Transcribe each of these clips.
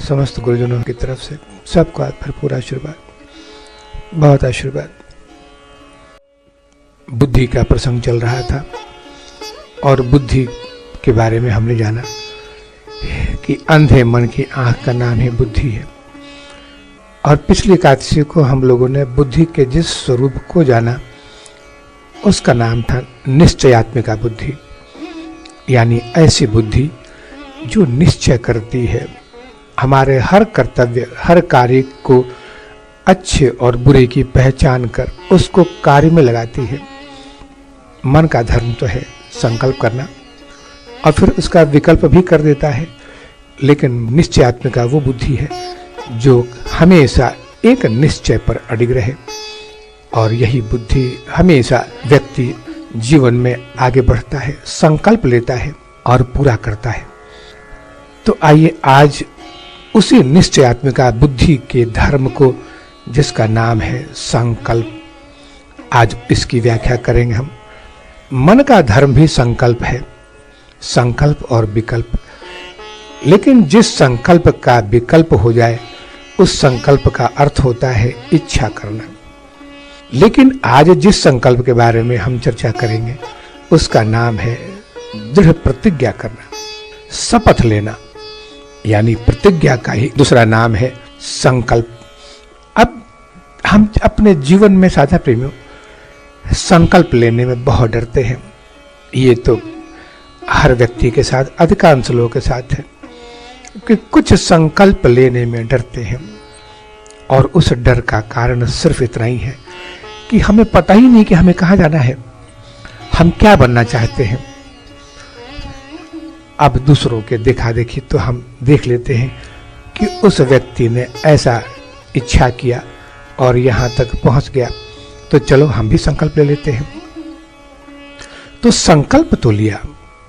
समस्त गुरुजनों की तरफ से सबका भरपूर आशीर्वाद, बहुत आशीर्वाद। बुद्धि का प्रसंग चल रहा था और बुद्धि के बारे में हमने जाना कि अंधे मन की आंख का नाम ही बुद्धि है। और पिछली एकादशी को हम लोगों ने बुद्धि के जिस स्वरूप को जाना उसका नाम था निश्चयात्मिका बुद्धि, यानी ऐसी बुद्धि जो निश्चय करती है, हमारे हर कर्तव्य हर कार्य को अच्छे और बुरे की पहचान कर उसको कार्य में लगाती है। मन का धर्म तो है संकल्प करना और फिर उसका विकल्प भी कर देता है, लेकिन निश्चयात्मिका वो बुद्धि है जो हमेशा एक निश्चय पर अडिग रहे। और यही बुद्धि हमेशा व्यक्ति जीवन में आगे बढ़ता है, संकल्प लेता है और पूरा करता है। तो आइए आज उसी निश्चयात्मिका बुद्धि के धर्म को, जिसका नाम है संकल्प, आज इसकी व्याख्या करेंगे हम। मन का धर्म भी संकल्प है, संकल्प और विकल्प, लेकिन जिस संकल्प का विकल्प हो जाए उस संकल्प का अर्थ होता है इच्छा करना। लेकिन आज जिस संकल्प के बारे में हम चर्चा करेंगे उसका नाम है दृढ़ प्रतिज्ञा करना, शपथ लेना, यानी प्रतिज्ञा का ही दूसरा नाम है संकल्प। अब हम अपने जीवन में साधा प्रेमियों संकल्प लेने में बहुत डरते हैं। ये तो हर व्यक्ति के साथ, अधिकांश लोगों के साथ है कि कुछ संकल्प लेने में डरते हैं। और उस डर का कारण सिर्फ इतना ही है कि हमें पता ही नहीं कि हमें कहाँ जाना है, हम क्या बनना चाहते हैं। अब दूसरों के देखा देखी तो हम देख लेते हैं कि उस व्यक्ति ने ऐसा इच्छा किया और यहाँ तक पहुँच गया, तो चलो हम भी संकल्प ले लेते हैं। तो संकल्प तो लिया,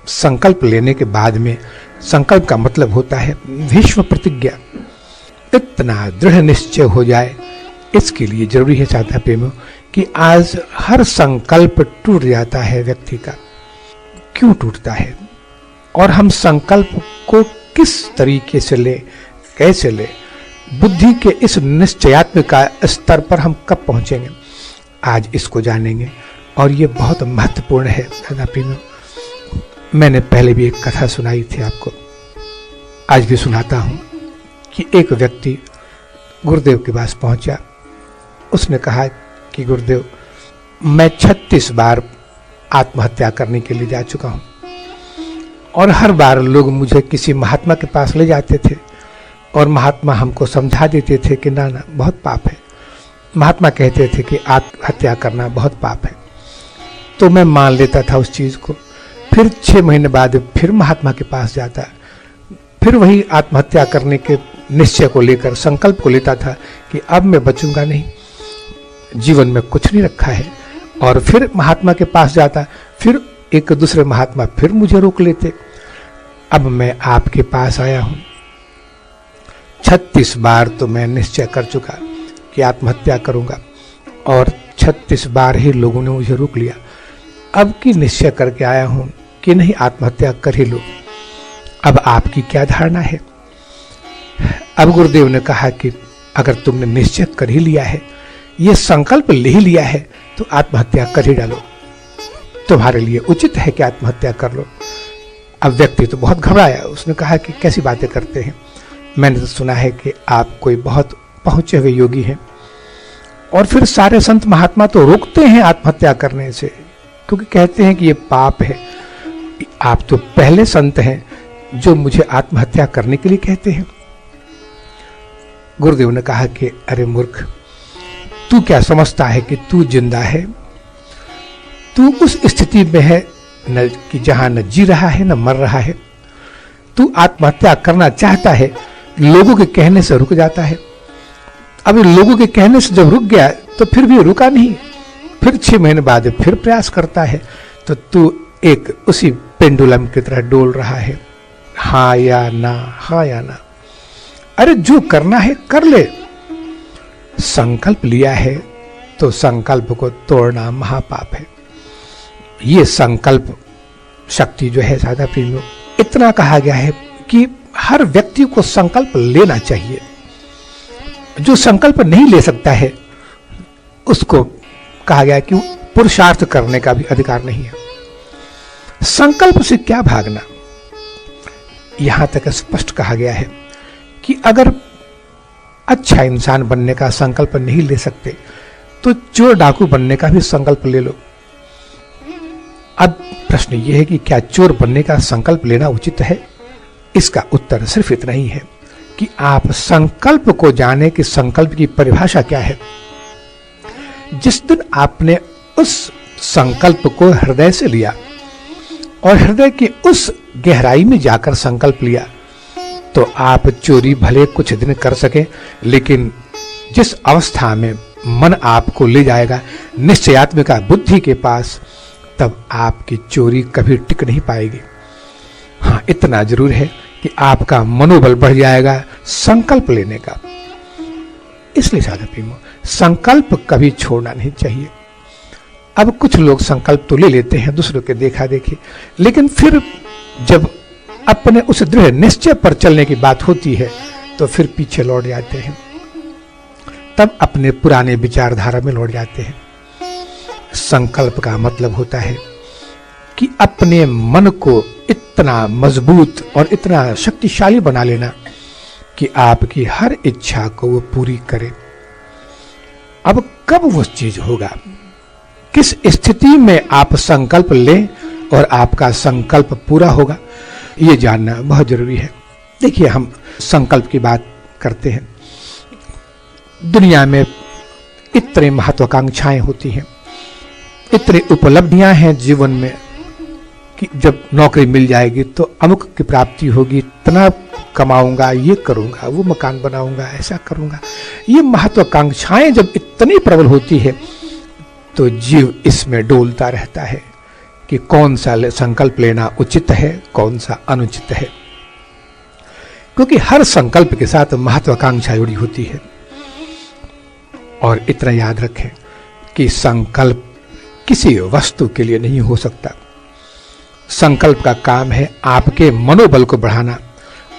संकल्प लेने के बाद में संकल्प का मतलब होता है विश्व प्रतिज्ञा। इतना दृढ़ निश्चय हो जाए, इसके लिए जरूरी है साधा प्रेमियों कि आज हर संकल्प टूट जाता है व्यक्ति का। क्यों टूटता है और हम संकल्प को किस तरीके से ले, कैसे ले, बुद्धि के इस निश्चयात्मिक स्तर पर हम कब पहुंचेंगे, आज इसको जानेंगे। और ये बहुत महत्वपूर्ण है साधा प्रेमियों। मैंने पहले भी एक कथा सुनाई थी आपको, आज भी सुनाता हूं कि एक व्यक्ति गुरुदेव के पास पहुंचा। उसने कहा कि गुरुदेव, मैं 36 बार आत्महत्या करने के लिए जा चुका हूं और हर बार लोग मुझे किसी महात्मा के पास ले जाते थे और महात्मा हमको समझा देते थे कि ना ना बहुत पाप है। महात्मा कहते थे कि आत्महत्या करना बहुत पाप है, तो मैं मान लेता था उस चीज को। फिर 6 महीने बाद फिर महात्मा के पास जाता, फिर वही आत्महत्या करने के निश्चय को लेकर संकल्प को लेता था कि अब मैं बचूंगा नहीं, जीवन में कुछ नहीं रखा है। और फिर महात्मा के पास जाता, फिर एक दूसरे महात्मा फिर मुझे रोक लेते। अब मैं आपके पास आया हूं, 36 बार तो मैं निश्चय कर चुका कि आत्महत्या करूंगा और 36 बार ही लोगों ने मुझे रोक लिया। अब की निश्चय करके आया हूं कि नहीं, आत्महत्या कर ही लो। अब आपकी क्या धारणा है? अब गुरुदेव ने कहा कि अगर तुमने निश्चय कर ही लिया है, ये संकल्प ले ही लिया है, तो आत्महत्या कर ही डालो, तुम्हारे लिए उचित है कि आत्महत्या कर लो। अब व्यक्ति तो बहुत घबराया, उसने कहा कि कैसी बातें करते हैं, मैंने तो सुना है कि आप कोई बहुत पहुंचे हुए योगी हैं और फिर सारे संत महात्मा तो रोकते हैं आत्महत्या करने से, क्योंकि कहते हैं कि ये पाप है। आप तो पहले संत हैं जो मुझे आत्महत्या करने के लिए कहते हैं। गुरुदेव ने कहा कि अरे मूर्ख, तू क्या समझता है कि तू जिंदा है? तू उस स्थिति में है न कि जहां न जी रहा है न मर रहा है। तू आत्महत्या करना चाहता है, लोगों के कहने से रुक जाता है। अब लोगों के कहने से जब रुक गया तो फिर भी रुका नहीं, फिर 6 महीने बाद फिर प्रयास करता है। तो तू एक उसी पेंडुलम की तरह डोल रहा है, हाँ या ना, हाँ या ना। अरे जो करना है कर ले, संकल्प लिया है तो संकल्प को तोड़ना महापाप है। ये संकल्प शक्ति जो है साधा प्रेमियों, इतना कहा गया है कि हर व्यक्ति व्यक्ति को संकल्प लेना चाहिए। जो संकल्प नहीं ले सकता है उसको कहा गया कि पुरुषार्थ करने का भी अधिकार नहीं है। संकल्प से क्या भागना, यहां तक स्पष्ट कहा गया है कि अगर अच्छा इंसान बनने का संकल्प नहीं ले सकते तो चोर डाकू बनने का भी संकल्प ले लो। अब प्रश्न यह है कि क्या चोर बनने का संकल्प लेना उचित है? इसका उत्तर सिर्फ इतना ही है कि आप संकल्प को जाने कि संकल्प की परिभाषा क्या है। जिस दिन आपने उस संकल्प को हृदय से लिया और हृदय की उस गहराई में जाकर संकल्प लिया तो आप चोरी भले कुछ दिन कर सके, लेकिन जिस अवस्था में मन आपको ले जाएगा निश्चयात्मिका बुद्धि के पास, तब आपकी चोरी कभी टिक नहीं पाएगी। हाँ, इतना जरूर है कि आपका मनोबल बढ़ जाएगा संकल्प लेने का। इसलिए साधक प्रेमियों, संकल्प कभी छोड़ना नहीं चाहिए। अब कुछ लोग संकल्प तो ले लेते हैं दूसरों के देखा देखी, लेकिन फिर जब अपने उस दृढ़ निश्चय पर चलने की बात होती है तो फिर पीछे लौट जाते हैं, तब अपने पुराने विचारधारा में लौट जाते हैं। संकल्प का मतलब होता है कि अपने मन को इतना मजबूत और इतना शक्तिशाली बना लेना कि आपकी हर इच्छा को वो पूरी करे। अब कब वो चीज होगा, किस स्थिति में आप संकल्प लें और आपका संकल्प पूरा होगा, ये जानना बहुत जरूरी है। देखिए, हम संकल्प की बात करते हैं, दुनिया में इतने महत्वाकांक्षाएं होती हैं, इतनी उपलब्धियां हैं जीवन में कि जब नौकरी मिल जाएगी तो अमुक की प्राप्ति होगी, इतना कमाऊंगा, ये करूंगा, वो मकान बनाऊंगा, ऐसा करूंगा। ये महत्वाकांक्षाएं जब इतनी प्रबल होती है तो जीव इसमें डोलता रहता है कि कौन सा संकल्प लेना उचित है, कौन सा अनुचित है, क्योंकि हर संकल्प के साथ महत्वाकांक्षा जुड़ी होती है। और इतना याद रखें कि संकल्प किसी वस्तु के लिए नहीं हो सकता। संकल्प का काम है आपके मनोबल को बढ़ाना,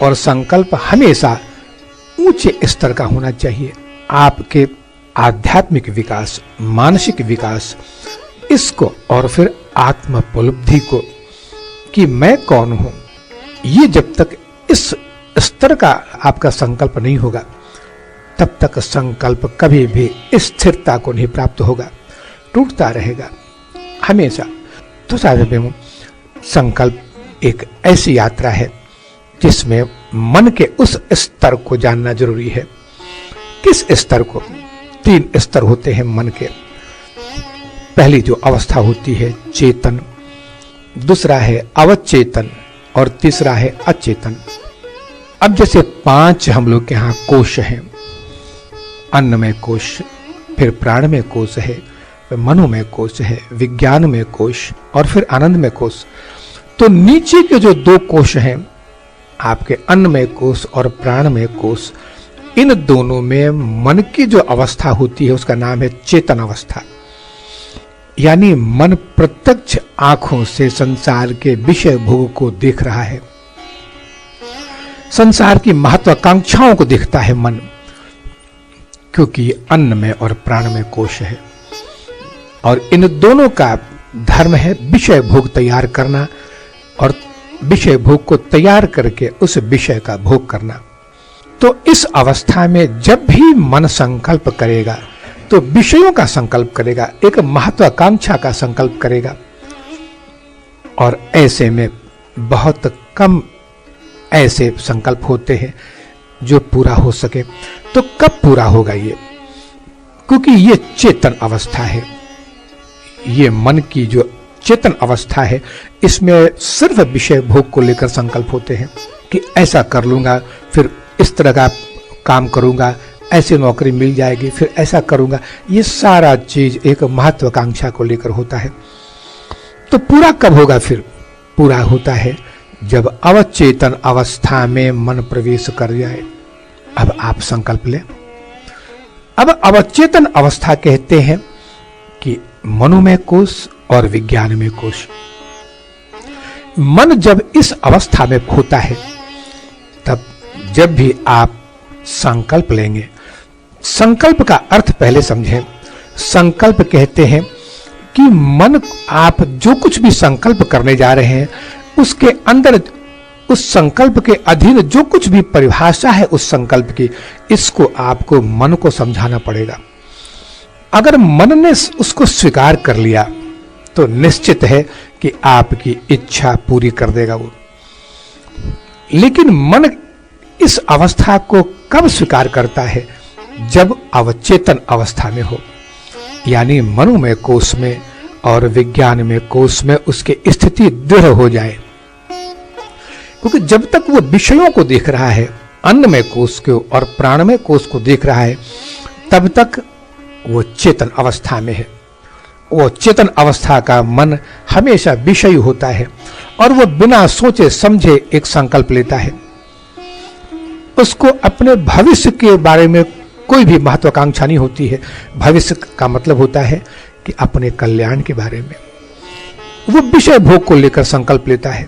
और संकल्प हमेशा ऊंचे स्तर का होना चाहिए। आपके आध्यात्मिक विकास, मानसिक विकास, इसको और फिर आत्मोपलब्धि को कि मैं कौन हूं, ये जब तक इस स्तर का आपका संकल्प नहीं होगा तब तक संकल्प कभी भी स्थिरता को नहीं प्राप्त होगा, टूटता रहेगा हमेशा। तो साधक प्रेमियों, संकल्प एक ऐसी यात्रा है जिसमें मन के उस स्तर को जानना जरूरी है। किस स्तर को? 3 स्तर होते हैं मन के। पहली जो अवस्था होती है चेतन, दूसरा है अवचेतन और तीसरा है अचेतन। अब जैसे 5 हम लोग के यहाँ कोश हैं, अन्न में कोश, फिर प्राण में कोश है, मनो में कोश है, विज्ञान में कोश और फिर आनंद में कोश। तो नीचे के जो 2 कोश हैं आपके अन्न में कोश और प्राण में कोश, इन दोनों में मन की जो अवस्था होती है उसका नाम है चेतन अवस्था। यानी मन प्रत्यक्ष आंखों से संसार के विषय भोग को देख रहा है, संसार की महत्वाकांक्षाओं को देखता है मन, क्योंकि अन्न में और प्राण में कोश है। और इन दोनों का धर्म है विषय भोग तैयार करना और विषय भोग को तैयार करके उस विषय का भोग करना। तो इस अवस्था में जब भी मन संकल्प करेगा तो विषयों का संकल्प करेगा, एक महत्वाकांक्षा का संकल्प करेगा। और ऐसे में बहुत कम ऐसे संकल्प होते हैं जो पूरा हो सके। तो कब पूरा होगा ये? क्योंकि ये चेतन अवस्था है, ये मन की जो चेतन अवस्था है, इसमें सिर्फ विषय भोग को लेकर संकल्प होते हैं कि ऐसा कर लूंगा, फिर इस तरह का काम करूंगा, ऐसी नौकरी मिल जाएगी, फिर ऐसा करूंगा। ये सारा चीज एक महत्वाकांक्षा को लेकर होता है। तो पूरा कब होगा? फिर पूरा होता है जब अवचेतन अवस्था में मन प्रवेश कर जाए। अब आप संकल्प लें। अब अवचेतन अवस्था कहते हैं कि मनोमय कोश और विज्ञान में कोश। मन जब इस अवस्था में होता है तब जब भी आप संकल्प लेंगे, संकल्प का अर्थ पहले समझें। संकल्प कहते हैं कि मन, आप जो कुछ भी संकल्प करने जा रहे हैं उसके अंदर, उस संकल्प के अधीन जो कुछ भी परिभाषा है उस संकल्प की, इसको आपको मन को समझाना पड़ेगा। अगर मन ने उसको स्वीकार कर लिया तो निश्चित है कि आपकी इच्छा पूरी कर देगा वो। लेकिन मन इस अवस्था को कब स्वीकार करता है? जब अवचेतन अवस्था में हो, यानी मनोमय कोश में और विज्ञान में कोश में उसकी स्थिति दृढ़ हो जाए। क्योंकि जब तक वो विषयों को देख रहा है, अन्नमय कोश को और प्राणमय कोश को देख रहा है, तब तक वो चेतन अवस्था में है। वो चेतन अवस्था का मन हमेशा विषयी होता है और वो बिना सोचे समझे एक संकल्प लेता है। उसको अपने भविष्य के बारे में कोई भी महत्वाकांक्षा नहीं होती है। भविष्य का मतलब होता है कि अपने कल्याण के बारे में वो विषय भोग को लेकर संकल्प लेता है।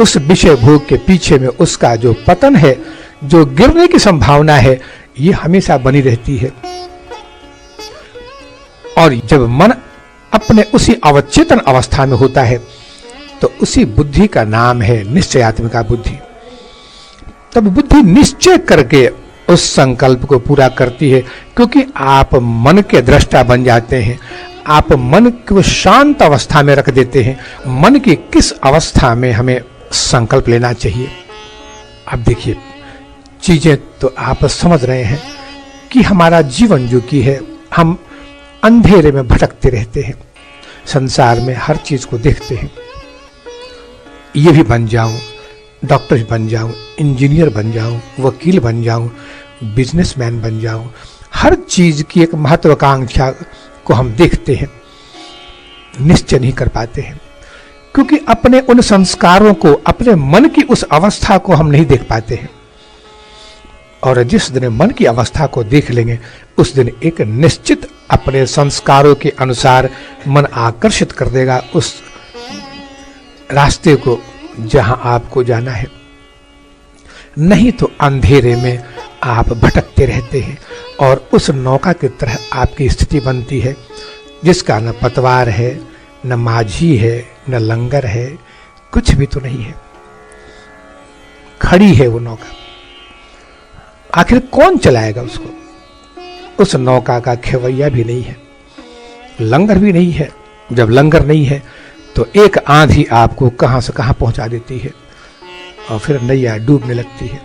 उस विषय भोग के पीछे में उसका जो पतन है, जो गिरने की संभावना है, ये हमेशा बनी रहती है। और जब मन अपने उसी अवचेतन अवस्था में होता है तो उसी बुद्धि का नाम है निश्चयात्मिका बुद्धि। तब बुद्धि निश्चय करके उस संकल्प को पूरा करती है, क्योंकि आप मन के दृष्टा बन जाते हैं। आप मन को शांत अवस्था में रख देते हैं। मन की किस अवस्था में हमें संकल्प लेना चाहिए? अब देखिए, चीजें तो आप समझ रहे हैं कि हमारा जीवन जो की है, हम अंधेरे में भटकते रहते हैं, संसार में हर चीज को देखते हैं। ये भी बन जाऊं, डॉक्टर बन जाऊं, इंजीनियर बन जाऊं, वकील बन जाऊं, बिजनेसमैन बन जाऊं, हर चीज की एक महत्वाकांक्षा को हम देखते हैं, निश्चय नहीं कर पाते हैं, क्योंकि अपने उन संस्कारों को, अपने मन की उस अवस्था को हम नहीं देख पाते हैं। और जिस दिन मन की अवस्था को देख लेंगे, उस दिन एक निश्चित अपने संस्कारों के अनुसार मन आकर्षित कर देगा उस रास्ते को जहां आपको जाना है। नहीं तो अंधेरे में आप भटकते रहते हैं और उस नौका की तरह आपकी स्थिति बनती है, जिसका न पतवार है, न माझी है, न लंगर है, कुछ भी तो नहीं है। खड़ी है वो नौका, आखिर कौन चलाएगा उसको? उस नौका का खेवैया भी नहीं है, लंगर भी नहीं है। जब लंगर नहीं है तो एक आंधी आपको कहां से कहां पहुंचा देती है और फिर नैया डूबने लगती है।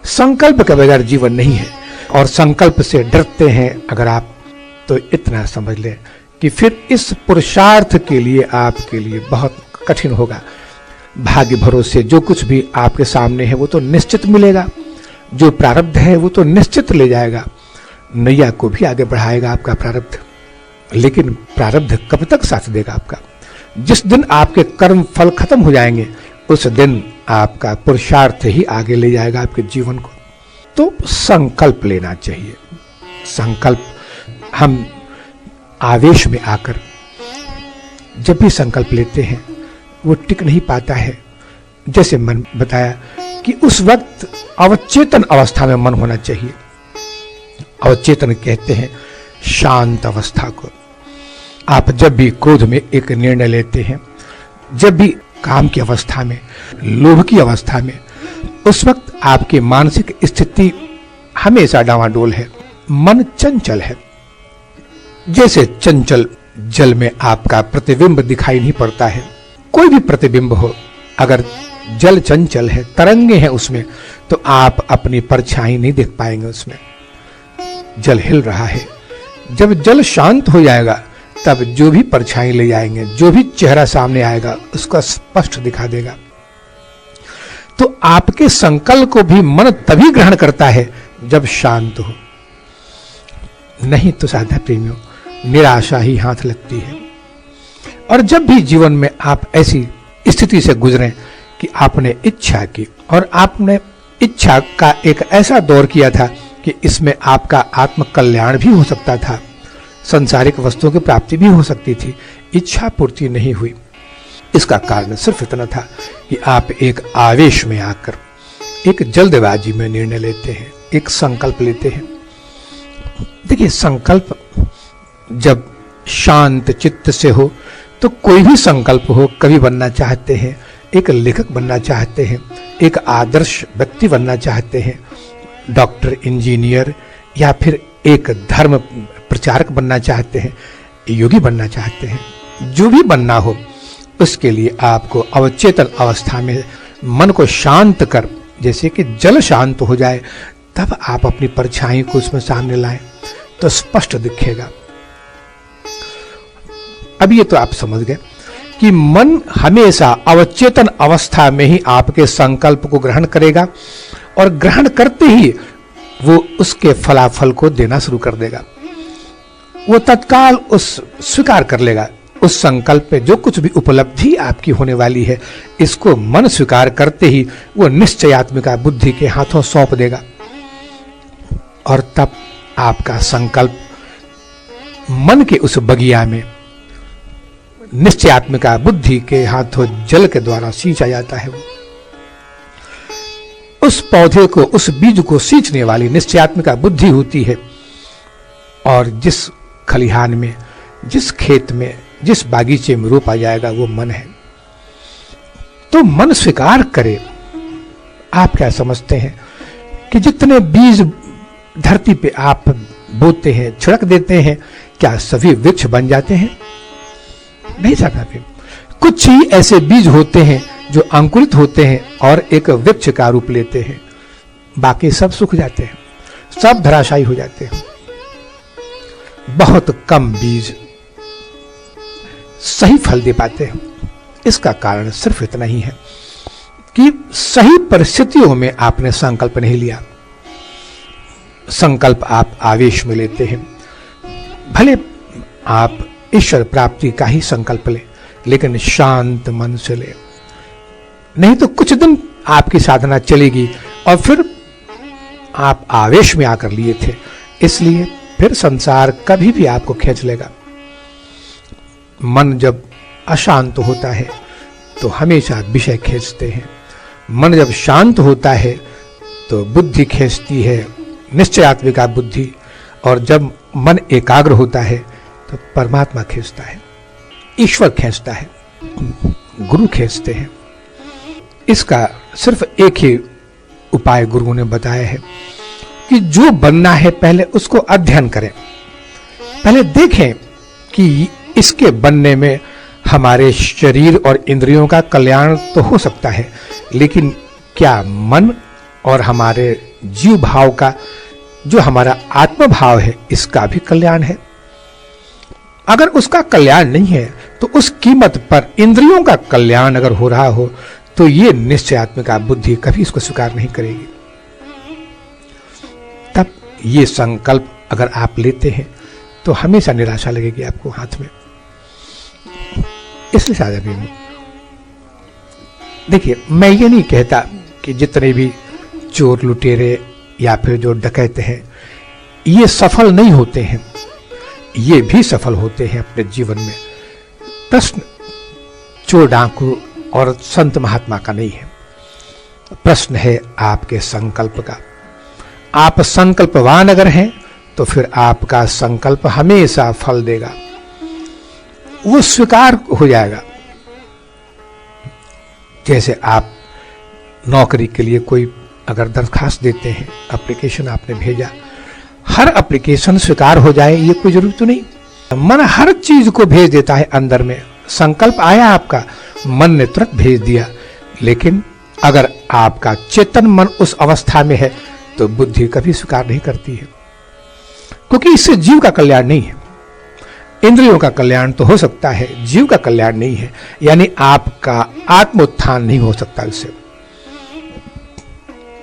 संकल्प के बगैर जीवन नहीं है, और संकल्प से डरते हैं अगर आप, तो इतना समझ लें कि फिर इस पुरुषार्थ के लिए आपके लिए बहुत कठिन होगा। भाग्य भरोसे जो कुछ भी आपके सामने है वो तो निश्चित मिलेगा, जो प्रारब्ध है वो तो निश्चित ले जाएगा, नैया को भी आगे बढ़ाएगा आपका प्रारब्ध। लेकिन प्रारब्ध कब तक साथ देगा आपका? जिस दिन आपके कर्म फल खत्म हो जाएंगे, उस दिन आपका पुरुषार्थ ही आगे ले जाएगा आपके जीवन को। तो संकल्प लेना चाहिए। संकल्प हम आवेश में आकर जब भी संकल्प लेते हैं वो टिक नहीं पाता है। जैसे मन बताया कि उस वक्त अवचेतन अवस्था में मन होना चाहिए। अवचेतन कहते हैं शांत अवस्था को। आप जब भी क्रोध में एक निर्णय लेते हैं, जब भी काम की अवस्था में, लोभ की अवस्था में, उस वक्त आपकी मानसिक स्थिति हमेशा डावाडोल है, मन चंचल है। जैसे चंचल जल में आपका प्रतिबिंब दिखाई नहीं पड़ता है। कोई भी प्रतिबिंब हो, अगर जल चंचल है, तरंगे हैं उसमें, तो आप अपनी परछाई नहीं देख पाएंगे उसमें। जल हिल रहा है। जब जल शांत हो जाएगा तब जो भी परछाई ले जाएंगे, जो भी चेहरा सामने आएगा, उसका स्पष्ट दिखा देगा। तो आपके संकल्प को भी मन तभी ग्रहण करता है जब शांत हो। नहीं तो साधा प्रेमियों, निराशा ही हाथ लगती है। और जब भी जीवन में आप ऐसी स्थिति से गुजरें कि आपने इच्छा की और आपने इच्छा का एक ऐसा दौर किया था कि इसमें आपका आत्म कल्याण भी हो सकता था, संसारिक वस्तुओं की प्राप्ति भी हो सकती थी, इच्छा पूर्ति नहीं हुई। इसका कारण सिर्फ इतना था कि आप एक आवेश में आकर एक जल्दबाजी में निर्णय लेते हैं, एक संकल्प लेते हैं। देखिए, संकल्प जब शांत चित्त से हो तो कोई भी संकल्प हो, कवि बनना चाहते हैं, एक लेखक बनना चाहते हैं, एक आदर्श व्यक्ति बनना चाहते हैं, डॉक्टर, इंजीनियर, या फिर एक धर्म प्रचारक बनना चाहते हैं, योगी बनना चाहते हैं, जो भी बनना हो, उसके लिए आपको अवचेतन अवस्था में मन को शांत कर, जैसे कि जल शांत हो जाए, तब आप अपनी परछाई को उसमें सामने लाएं तो स्पष्ट दिखेगा। अब ये तो आप समझ गए कि मन हमेशा अवचेतन अवस्था में ही आपके संकल्प को ग्रहण करेगा, और ग्रहण करते ही वो उसके फलाफल को देना शुरू कर देगा। वो तत्काल उस स्वीकार कर लेगा, उस संकल्प पे जो कुछ भी उपलब्धि आपकी होने वाली है, इसको मन स्वीकार करते ही वो निश्चयात्मिका बुद्धि के हाथों सौंप देगा, और तब आपका संकल्प मन के उस बगिया में निश्चयात्मिका बुद्धि के हाथों जल के द्वारा सींचा जाता है। वो उस पौधे को, उस बीज को सींचने वाली निश्चयात्मिका बुद्धि होती है, और जिस खलिहान में, जिस खेत में, जिस बागीचे में रोपा जाएगा वो मन है। तो मन स्वीकार करे। आप क्या समझते हैं कि जितने बीज धरती पे आप बोते हैं, छिड़क देते हैं, क्या सभी वृक्ष बन जाते हैं? नहीं जाते। कुछ ही ऐसे बीज होते हैं जो अंकुरित होते हैं और एक वृक्ष का रूप लेते हैं, बाकी सब सूख जाते हैं, सब धराशायी हो जाते हैं। बहुत कम बीज सही फल दे पाते हैं। इसका कारण सिर्फ इतना ही है कि सही परिस्थितियों में आपने संकल्प नहीं लिया। संकल्प आप आवेश में लेते हैं, भले आप ईश्वर प्राप्ति का ही संकल्प ले, लेकिन शांत मन से ले, नहीं तो कुछ दिन आपकी साधना चलेगी और फिर आप आवेश में आकर लिए थे, इसलिए फिर संसार कभी भी आपको खींच लेगा। मन जब अशांत होता है तो हमेशा विषय खींचते हैं, मन जब शांत होता है तो बुद्धि खींचती है, निश्चयात्मिका बुद्धि, और जब मन एकाग्र होता है तो परमात्मा खींचता है, ईश्वर खींचता है, गुरु खींचते हैं। इसका सिर्फ एक ही उपाय गुरुओं ने बताया है कि जो बनना है पहले उसको अध्ययन करें, पहले देखें कि इसके बनने में हमारे शरीर और इंद्रियों का कल्याण तो हो सकता है, लेकिन क्या मन और हमारे जीव भाव का, जो हमारा आत्म भाव है, इसका भी कल्याण है? अगर उसका कल्याण नहीं है तो उस कीमत पर इंद्रियों का कल्याण अगर हो रहा हो तो ये निश्चयात्मिका बुद्धि कभी इसको स्वीकार नहीं करेगी। तब ये संकल्प अगर आप लेते हैं तो हमेशा निराशा लगेगी आपको हाथ में। इसलिए साझा भी देखिए, मैं ये नहीं कहता कि जितने भी चोर लुटेरे या फिर जो डकैत हैं ये सफल नहीं होते हैं, ये भी सफल होते हैं अपने जीवन में। प्रश्न चोर डाकू और संत महात्मा का नहीं है, प्रश्न है आपके संकल्प का। आप संकल्पवान अगर हैं तो फिर आपका संकल्प हमेशा फल देगा, वो स्वीकार हो जाएगा। जैसे आप नौकरी के लिए कोई अगर दरखास्त देते हैं, एप्लीकेशन आपने भेजा, हर एप्लीकेशन स्वीकार हो जाए ये कोई जरूरी तो नहीं। मन हर चीज को भेज देता है अंदर में। संकल्प आया आपका, मन ने तुरंत भेज दिया, लेकिन अगर आपका चेतन मन उस अवस्था में है तो बुद्धि कभी स्वीकार नहीं करती है, क्योंकि इससे जीव का कल्याण नहीं है। इंद्रियों का कल्याण तो हो सकता है, जीव का कल्याण नहीं है, यानी आपका आत्मोत्थान नहीं हो सकता इससे।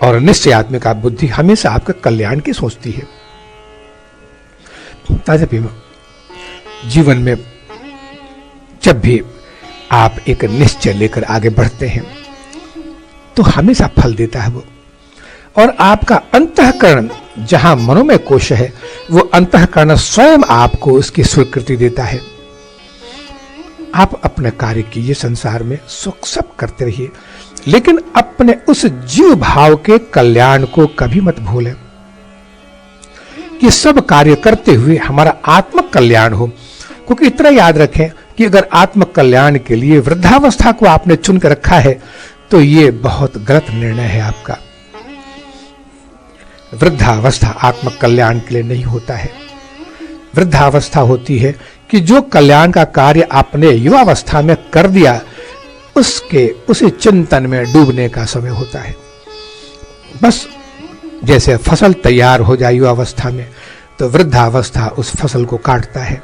और निश्चयात्मिका बुद्धि हमेशा आपका कल्याण की सोचती है। जीवन में जब भी आप एक निश्चय लेकर आगे बढ़ते हैं तो हमेशा फल देता है वो, और आपका अंतःकरण जहां मनोमय कोश है, वो अंतःकरण स्वयं आपको उसकी स्वीकृति देता है। आप अपने कार्य कीजिए, संसार में सुख सब करते रहिए, लेकिन अपने उस जीव भाव के कल्याण को कभी मत भूलें कि सब कार्य करते हुए हमारा आत्म कल्याण हो। क्योंकि इतना याद रखें कि अगर आत्म कल्याण के लिए वृद्धावस्था को आपने चुन कर रखा है तो ये बहुत गलत निर्णय है आपका। वृद्धावस्था आत्म कल्याण के लिए नहीं होता है। वृद्धावस्था होती है कि जो कल्याण का कार्य आपने युवावस्था में कर दिया उसी चिंतन में डूबने का समय होता है। बस जैसे फसल तैयार हो जाए युवावस्था में, तो वृद्धावस्था उस फसल को काटता है,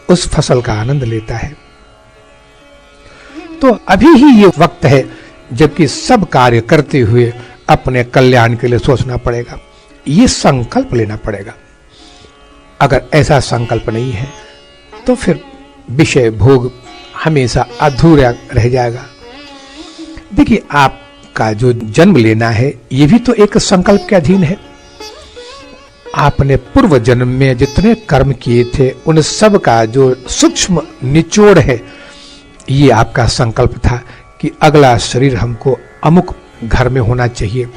उस फसल का आनंद लेता है। तो अभी ही ये वक्त है जबकि सब कार्य करते हुए अपने कल्याण के लिए सोचना पड़ेगा, ये संकल्प लेना पड़ेगा। अगर ऐसा संकल्प नहीं है तो फिर विषय भोग हमेशा अधूरा रह जाएगा। देखिए, आपका जो जन्म लेना है ये भी तो एक संकल्प के अधीन है। आपने पूर्व जन्म में जितने कर्म किए थे उन सब का जो सूक्ष्म निचोड़ है, ये आपका संकल्प था कि अगला शरीर हमको अमुक घर में होना चाहिए,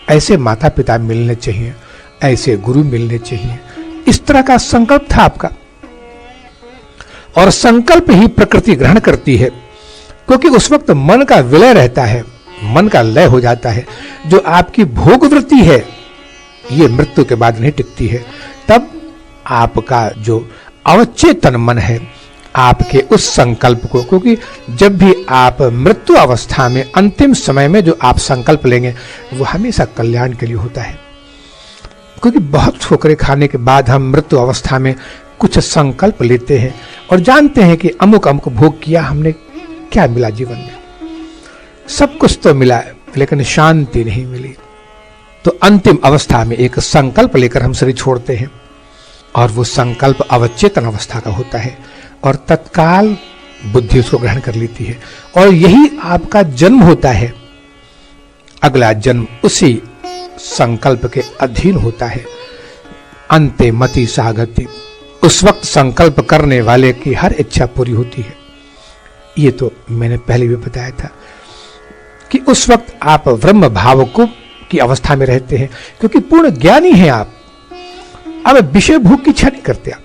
ऐसे माता पिता मिलने चाहिए, ऐसे गुरु मिलने चाहिए। इस तरह का संकल्प था आपका। और संकल्प ही प्रकृति ग्रहण करती है, क्योंकि उस वक्त मन का विलय रहता है, मन का लय हो जाता है। जो आपकी भोग वृत्ति है ये मृत्यु के बाद नहीं टिकती है। तब आपका जो अवचेतन मन है आपके उस संकल्प को, क्योंकि जब भी आप मृत्यु अवस्था में अंतिम समय में जो आप संकल्प लेंगे वो हमेशा कल्याण के लिए होता है। क्योंकि बहुत ठोकरें खाने के बाद हम मृत्यु अवस्था में कुछ संकल्प लेते हैं और जानते हैं कि अमुक अमुक भोग किया, हमने क्या मिला जीवन में, सब कुछ तो मिला लेकिन शांति नहीं मिली। तो अंतिम अवस्था में एक संकल्प लेकर हम शरीर छोड़ते हैं और वो संकल्प अवचेतन अवस्था का होता है और तत्काल बुद्धि उसको ग्रहण कर लेती है और यही आपका जन्म होता है। अगला जन्म उसी संकल्प के अधीन होता है। अंते मति सागति, उस वक्त संकल्प करने वाले की हर इच्छा पूरी होती है। ये तो मैंने पहले भी बताया था कि उस वक्त आप ब्रह्म भाव को की अवस्था में रहते हैं, क्योंकि पूर्ण ज्ञानी हैं आप। अब विषय भोग की इच्छा नहीं करते आप।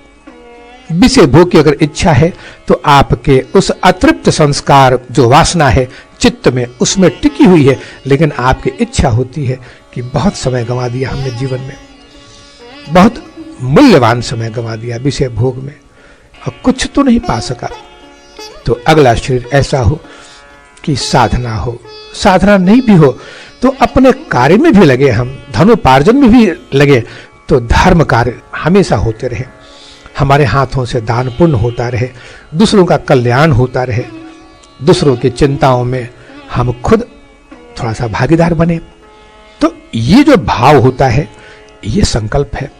विषय भोग की अगर इच्छा है तो आपके उस अतृप्त संस्कार जो वासना है चित्त में, उसमें टिकी हुई है, लेकिन आपकी इच्छा होती है कि बहुत समय गंवा दिया हमने जीवन में, बहुत मूल्यवान समय गंवा दिया विषय भोग में और कुछ तो नहीं पा सका। तो अगला शरीर ऐसा हो कि साधना हो, साधना नहीं भी हो तो अपने कार्य में भी लगे, हम धनोपार्जन में भी लगे, तो धर्म कार्य हमेशा होते रहे, हमारे हाथों से दान पुण्य होता रहे, दूसरों का कल्याण होता रहे, दूसरों की चिंताओं में हम खुद थोड़ा सा भागीदार बने। तो ये जो भाव होता है ये संकल्प है।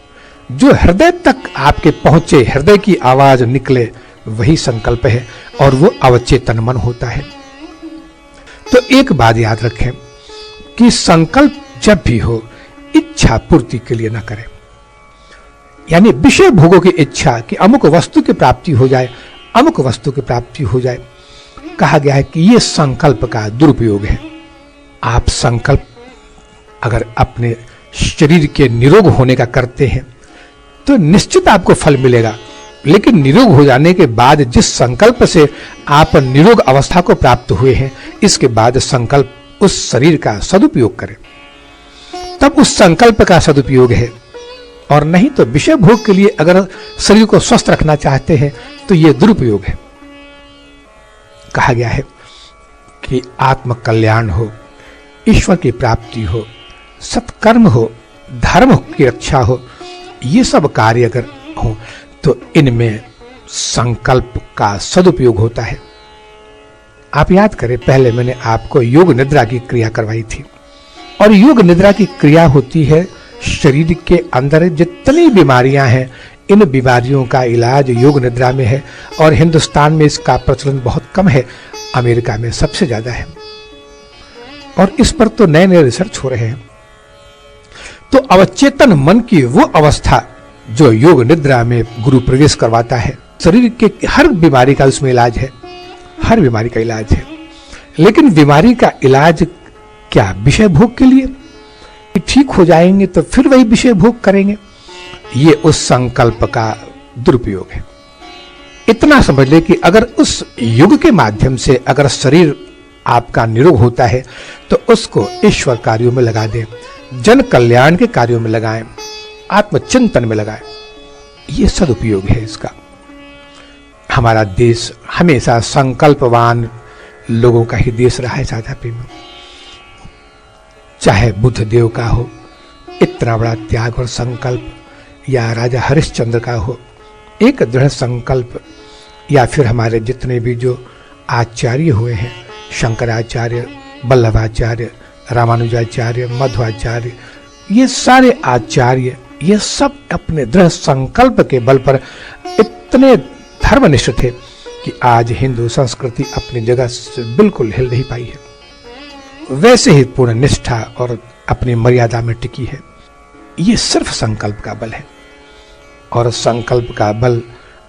जो हृदय तक आपके पहुंचे, हृदय की आवाज निकले, वही संकल्प है और वो अवचेतन मन होता है। तो एक बात याद रखें कि संकल्प जब भी हो इच्छा पूर्ति के लिए ना करें, यानी विषय भोगों की इच्छा कि अमुक वस्तु की प्राप्ति हो जाए, अमुक वस्तु की प्राप्ति हो जाए। कहा गया है कि यह संकल्प का दुरुपयोग है। आप संकल्प अगर अपने शरीर के निरोग होने का करते हैं तो निश्चित आपको फल मिलेगा, लेकिन निरोग हो जाने के बाद जिस संकल्प से आप निरोग अवस्था को प्राप्त हुए हैं, इसके बाद संकल्प उस शरीर का सदुपयोग करें, तब उस संकल्प का सदुपयोग है। और नहीं तो विषय भोग के लिए अगर शरीर को स्वस्थ रखना चाहते हैं तो यह दुरुपयोग है। कहा गया है कि आत्म कल्याण हो, ईश्वर की प्राप्ति हो, सत्कर्म हो, धर्म की रक्षा हो, ये सब कार्य अगर हो तो इनमें संकल्प का सदुपयोग होता है। आप याद करें, पहले मैंने आपको योग निद्रा की क्रिया करवाई थी और योग निद्रा की क्रिया होती है शरीर के अंदर जितनी बीमारियां हैं, इन बीमारियों का इलाज योग निद्रा में है और हिंदुस्तान में इसका प्रचलन बहुत कम है, अमेरिका में सबसे ज्यादा है और इस पर तो नए नए रिसर्च हो रहे हैं। तो अवचेतन मन की वो अवस्था जो योग निद्रा में गुरु प्रवेश करवाता है, शरीर के हर बीमारी का उसमें इलाज है, हर बीमारी का इलाज है। लेकिन बीमारी का इलाज क्या विषय भोग के लिए? ठीक हो जाएंगे तो फिर वही विषय भोग करेंगे। ये उस संकल्प का दुरुपयोग है। इतना समझ ले कि अगर उस युग के माध्यम से अगर शरीर आपका निरोग होता है तो उसको ईश्वर कार्यों में लगा दें, जन कल्याण के कार्यों में लगाएं, आत्मचिंतन में लगाएं। ये सदुपयोग है इसका। हमारा देश हमेशा संकल्पवान लोगों का ही देश रहा है साधा प्रेम। चाहे बुद्ध देव का हो इतना बड़ा त्याग और संकल्प, या राजा हरिश्चंद्र का हो एक दृढ़ संकल्प, या फिर हमारे जितने भी जो आचार्य हुए हैं, शंकराचार्य, वल्लभाचार्य, रामानुजाचार्य, मध्वाचार्य, ये सारे आचार्य, ये सब अपने दृढ़ संकल्प के बल पर इतने धर्मनिष्ठ थे कि आज हिंदू संस्कृति अपनी जगह से बिल्कुल हिल नहीं पाई है। वैसे ही पूर्ण निष्ठा और अपनी मर्यादा में टिकी है। ये सिर्फ संकल्प का बल है। और संकल्प का बल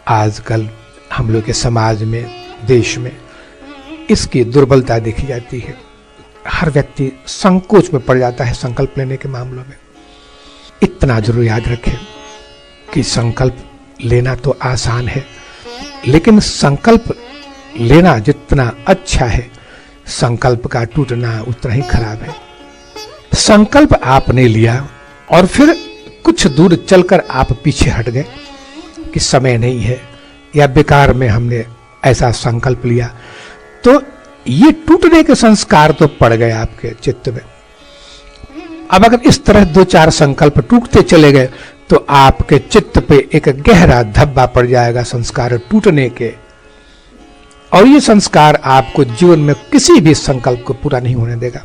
आजकल हम लोग के समाज में, देश में इसकी दुर्बलता देखी जाती है। हर व्यक्ति संकोच में पड़ जाता है संकल्प लेने के मामलों में। इतना जरूर याद रखें कि संकल्प लेना तो आसान है, लेकिन संकल्प लेना जितना अच्छा है, संकल्प का टूटना उतना ही खराब है। संकल्प आपने लिया और फिर कुछ दूर चलकर आप पीछे हट गए कि समय नहीं है, या बेकार में हमने ऐसा संकल्प लिया, तो ये टूटने के संस्कार तो पड़ गए आपके चित्त में। अब अगर इस तरह 2-4 संकल्प टूटते चले गए तो आपके चित्त पे एक गहरा धब्बा पड़ जाएगा संस्कार टूटने के, और ये संस्कार आपको जीवन में किसी भी संकल्प को पूरा नहीं होने देगा।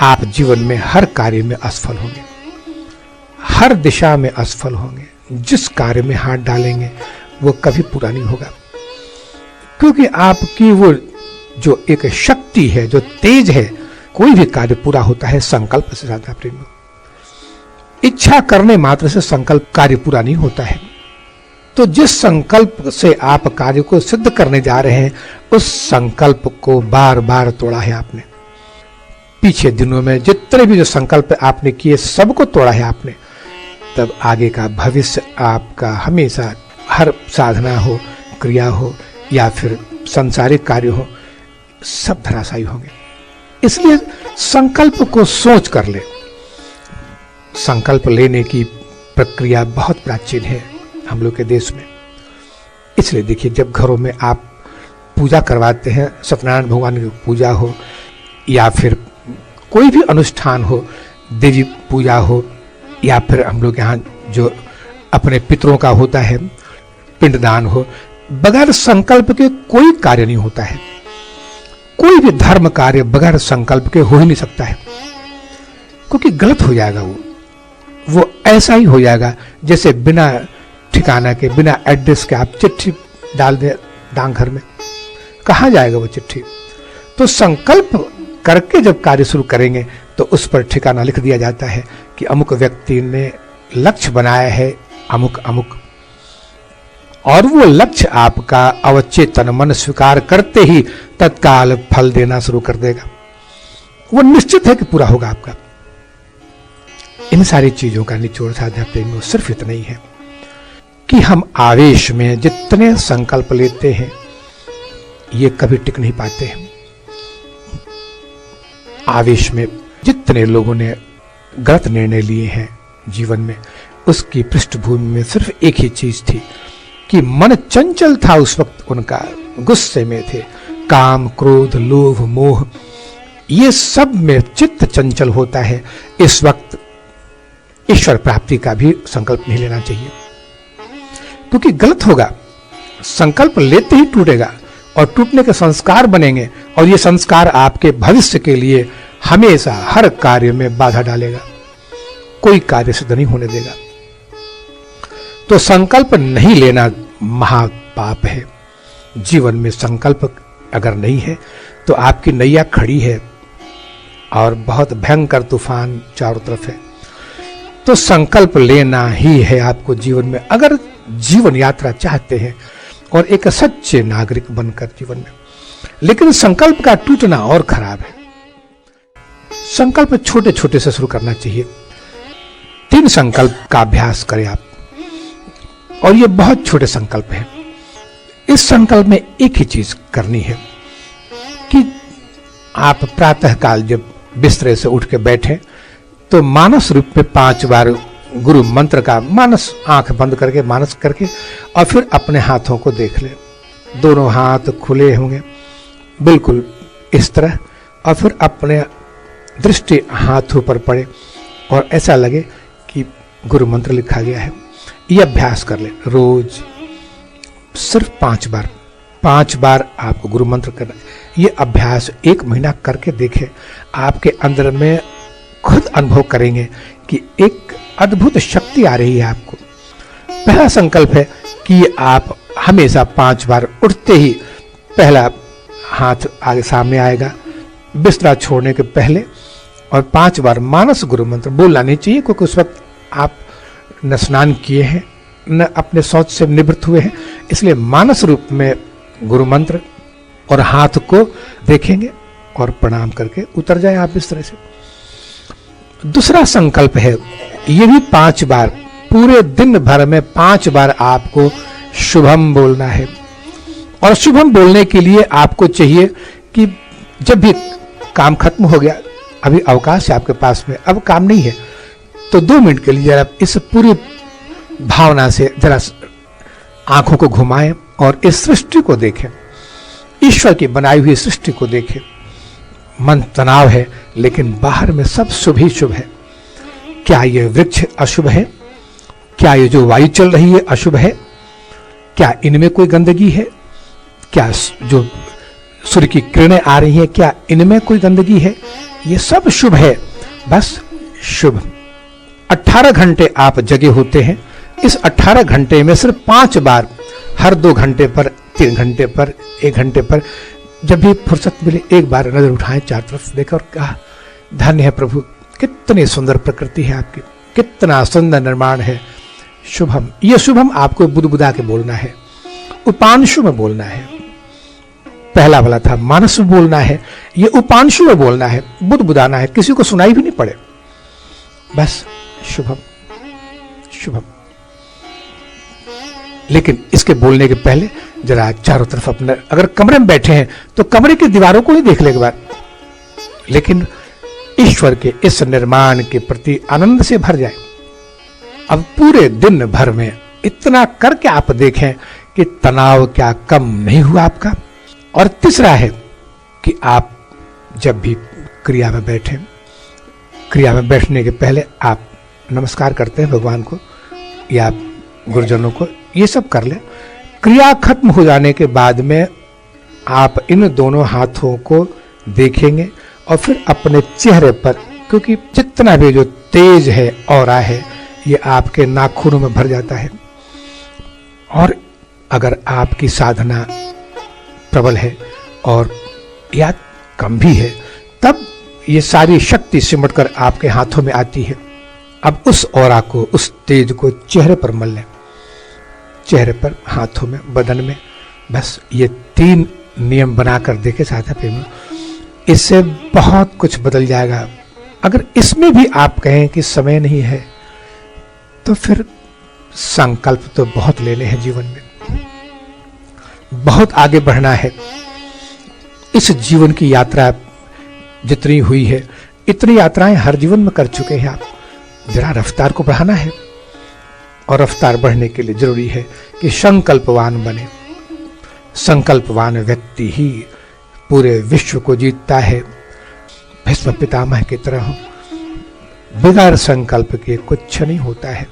आप जीवन में हर कार्य में असफल होंगे, हर दिशा में असफल होंगे। जिस कार्य में हाथ डालेंगे वो कभी पूरा नहीं होगा, क्योंकि आपकी वो जो एक शक्ति है, जो तेज है, कोई भी कार्य पूरा होता है संकल्प से ज्यादा प्रेम। इच्छा करने मात्र से संकल्प कार्य पूरा नहीं होता है। तो जिस संकल्प से आप कार्य को सिद्ध करने जा रहे हैं, उस संकल्प को बार बार तोड़ा है आपने। पीछे दिनों में जितने भी जो संकल्प आपने किए सबको तोड़ा है आपने। तब आगे का भविष्य आपका हमेशा, हर साधना हो, क्रिया हो या फिर सांसारिक कार्य हो, सब धराशायी होंगे। इसलिए संकल्प को सोच कर ले। संकल्प लेने की प्रक्रिया बहुत प्राचीन है हम लोग के देश में। इसलिए देखिए, जब घरों में आप पूजा करवाते हैं, सत्यनारायण भगवान की पूजा हो या फिर कोई भी अनुष्ठान हो, देवी पूजा हो, या फिर हम लोग यहाँ जो अपने पितरों का होता है पिंडदान हो, बगैर संकल्प के कोई कार्य नहीं होता है। कोई भी धर्म कार्य बगैर संकल्प के हो ही नहीं सकता है, क्योंकि गलत हो जाएगा। वो ऐसा ही हो जाएगा जैसे बिना ठिकाना के, बिना एड्रेस के आप चिट्ठी डाल दें डाकघर में, कहाँ जाएगा वो चिट्ठी? तो संकल्प करके जब कार्य शुरू करेंगे तो उस पर ठिकाना लिख दिया जाता है कि अमुक व्यक्ति ने लक्ष्य बनाया है अमुक अमुक, और वो लक्ष्य आपका अवचेतन मन स्वीकार करते ही तत्काल फल देना शुरू कर देगा। वो निश्चित है कि पूरा होगा आपका। इन सारी चीजों का निचोड़ साधा प्रेम सिर्फ इतना ही है कि हम आवेश में जितने संकल्प लेते हैं ये कभी टिक नहीं पाते हैं। आवेश में जितने लोगों ने गलत निर्णय लिए हैं जीवन में, उसकी पृष्ठभूमि में सिर्फ एक ही चीज थी कि मन चंचल था उस वक्त, उनका गुस्से में थे, काम, क्रोध, लोभ, मोह, ये सब में चित्त चंचल होता है। इस वक्त ईश्वर प्राप्ति का भी संकल्प नहीं लेना चाहिए, क्योंकि गलत होगा। संकल्प लेते ही टूटेगा और टूटने के संस्कार बनेंगे, और ये संस्कार आपके भविष्य के लिए हमेशा हर कार्य में बाधा डालेगा, कोई कार्य सिद्ध नहीं होने देगा। तो संकल्प नहीं लेना महापाप है। जीवन में संकल्प अगर नहीं है तो आपकी नैया खड़ी है और बहुत भयंकर तूफान चारों तरफ है। तो संकल्प लेना ही है आपको जीवन में, अगर जीवन यात्रा चाहते हैं और एक सच्चे नागरिक बनकर जीवन में। लेकिन संकल्प का टूटना और खराब है। संकल्प छोटे छोटे से शुरू करना चाहिए। 3 संकल्प का अभ्यास करें आप, और ये बहुत छोटे संकल्प हैं। इस संकल्प में एक ही चीज करनी है कि आप प्रातः काल जब बिस्तरे से उठ के बैठे तो मानस रूप में 5 बार गुरु मंत्र का मानस, आंख बंद करके मानस करके, और फिर अपने हाथों को देख ले। दोनों हाथ खुले होंगे बिल्कुल इस तरह, और फिर अपने दृष्टि हाथों पर पड़े और ऐसा लगे कि गुरु मंत्र लिखा गया है। यह अभ्यास कर ले रोज, सिर्फ 5 बार। 5 बार आपको गुरु मंत्र करना। ये अभ्यास 1 महीना करके देखें, आपके अंदर में खुद अनुभव करेंगे कि एक अद्भुत शक्ति आ रही है आपको। पहला संकल्प है कि आप हमेशा 5 बार उठते ही पहला हाथ आगे सामने आएगा बिस्तरा छोड़ने के पहले, और 5 बार मानस गुरु मंत्र बोलना नहीं चाहिए, क्योंकि उस वक्त आप न स्नान किए हैं न अपने शौच से निवृत्त हुए हैं। इसलिए मानस रूप में गुरु मंत्र और हाथ को देखेंगे और प्रणाम करके उतर जाए आप बिस्तरे से। दूसरा संकल्प है, ये भी 5 बार, पूरे दिन भर में 5 बार आपको शुभम बोलना है। और शुभम बोलने के लिए आपको चाहिए कि जब भी काम खत्म हो गया, अभी अवकाश है आपके पास में, अब काम नहीं है, तो 2 मिनट के लिए जरा इस पूरी भावना से जरा आंखों को घुमाएं और इस सृष्टि को देखें, ईश्वर की बनाई हुई सृष्टि को देखें। मन तनाव है, लेकिन बाहर में सब शुभ ही शुभ है। क्या ये वृक्ष अशुभ है? क्या ये जो वायु चल रही है अशुभ है? क्या इनमें कोई गंदगी है? क्या जो सूर्य की किरणें आ रही हैं, क्या इनमें कोई गंदगी है? ये सब शुभ है, बस शुभ। 18 घंटे आप जगे होते हैं, इस 18 घंटे में सिर्फ 5 बार, हर 2 घंटे पर, 3 घंटे पर, 1 घंटे पर, जब भी फुर्सत मिले एक बार नजर उठाएं, चार तरफ देखकर कहा धन्य है प्रभु, कितनी सुंदर प्रकृति है आपकी, कितना सुंदर निर्माण है। शुभम, ये शुभम आपको बुदबुदा के बोलना है, उपांशु में बोलना है। पहला वाला था मानस में बोलना है, ये उपांशु में बोलना है, बुदबुदाना है, किसी को सुनाई भी नहीं पड़े, बस शुभम शुभम। लेकिन इसके बोलने के पहले जरा चारों तरफ अपने, अगर कमरे में बैठे हैं तो कमरे की दीवारों को ही देख ले एक बार, लेकिन ईश्वर के इस निर्माण के प्रति आनंद से भर जाए। अब पूरे दिन भर में इतना करके आप देखें कि तनाव क्या कम नहीं हुआ आपका। और तीसरा है कि आप जब भी क्रिया में बैठें, क्रिया में बैठने के पहले आप नमस्कार करते हैं भगवान को या गुरुजनों को, ये सब कर लें। क्रिया खत्म हो जाने के बाद में आप इन दोनों हाथों को देखेंगे और फिर अपने चेहरे पर, क्योंकि जितना भी जो तेज है ऑरा है ये आपके नाखूनों में भर जाता है, और अगर आपकी साधना प्रबल है और या कम भी है तब ये सारी शक्ति सिमटकर आपके हाथों में आती है। अब उस ऑरा को, उस तेज को चेहरे पर मल लें, चेहरे पर, हाथों में, बदन में, बस ये 3 नियम बनाकर देखे साथ में, इससे बहुत कुछ बदल जाएगा। अगर इसमें भी आप कहें कि समय नहीं है तो फिर संकल्प तो बहुत लेने हैं जीवन में, बहुत आगे बढ़ना है। इस जीवन की यात्रा जितनी हुई है, इतनी यात्राएं हर जीवन में कर चुके हैं आप, जरा रफ्तार को बढ़ाना है। और रफ्तार बढ़ने के लिए जरूरी है कि संकल्पवान बने। संकल्पवान व्यक्ति ही पूरे विश्व को जीतता है। भीष्म पितामह की तरह बगैर संकल्प के कुछ नहीं होता है।